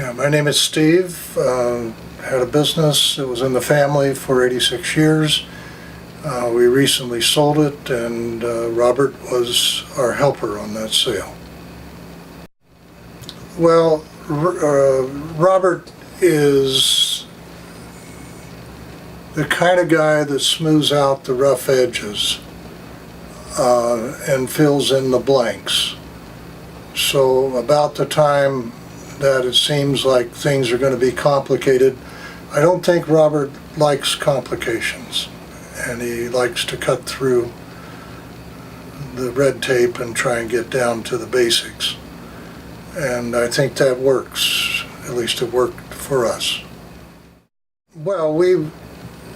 Yeah, my name is Steve. Had a business. It was in the family for 86 years. We recently sold it, and Robert was our helper on that sale. Well, Robert is the kind of guy that smooths out the rough edges and fills in the blanks. So about the time that it seems like things are going to be complicated, I don't think Robert likes complications, and he likes to cut through the red tape and try and get down to the basics. And I think that works. At least it worked for us. Well, we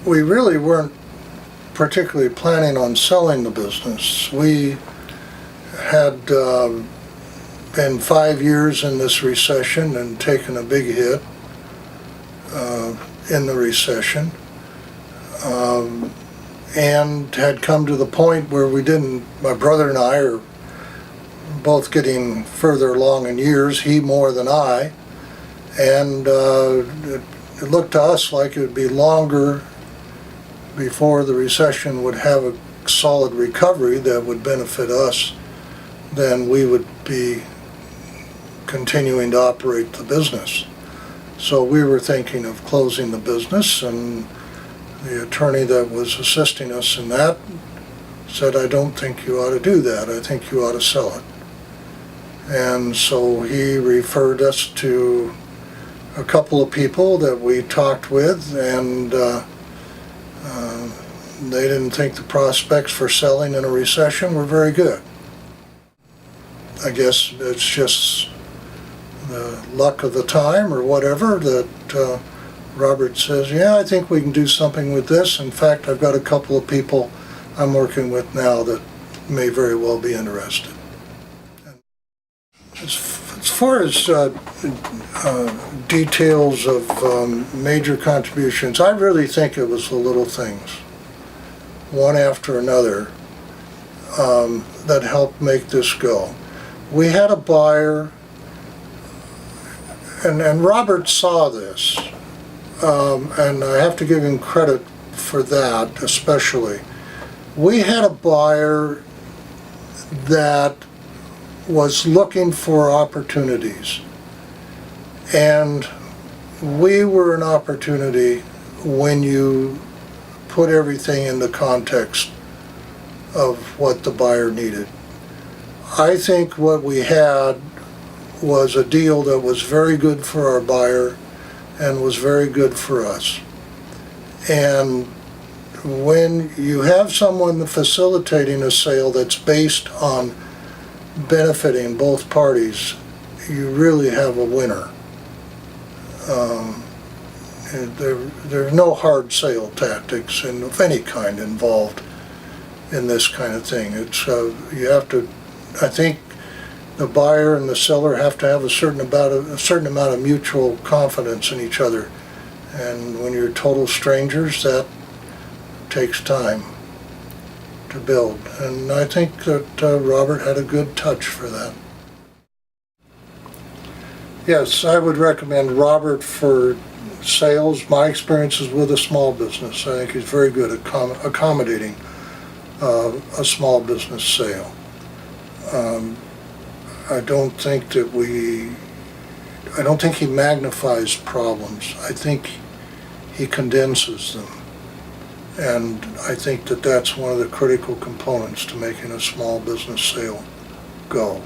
really weren't particularly planning on selling the business. We had been 5 years in this recession and taken a big hit in the recession, and had come to the point where my brother and I are both getting further along in years, he more than I, and it looked to us like it would be longer before the recession would have a solid recovery that would benefit us than we would be continuing to operate the business. So we were thinking of closing the business, and the attorney that was assisting us in that said, "I don't think you ought to do that. I think you ought to sell it." And so he referred us to a couple of people that we talked with, and they didn't think the prospects for selling in a recession were very good. I guess it's just the luck of the time or whatever that Robert says, "Yeah, I think we can do something with this. In fact, I've got a couple of people I'm working with now that may very well be interested." As far as details of major contributions, I really think it was the little things, one after another, that helped make this go. We had a buyer, and Robert saw this, and I have to give him credit for that especially. We had a buyer that was looking for opportunities, and we were an opportunity when you put everything in the context of what the buyer needed. I think what we had was a deal that was very good for our buyer and was very good for us. And when you have someone facilitating a sale that's based on benefiting both parties, you really have a winner. There are no hard sale tactics of any kind involved in this kind of thing. It's you have to, I think the buyer and the seller have to have a certain amount of mutual confidence in each other, and when you're total strangers, that takes time to build, and I think that Robert had a good touch for that. Yes, I would recommend Robert for sales. My experience is with a small business. I think he's very good at accommodating a small business sale. I don't think he magnifies problems. I think he condenses them. And I think that that's one of the critical components to making a small business sale go.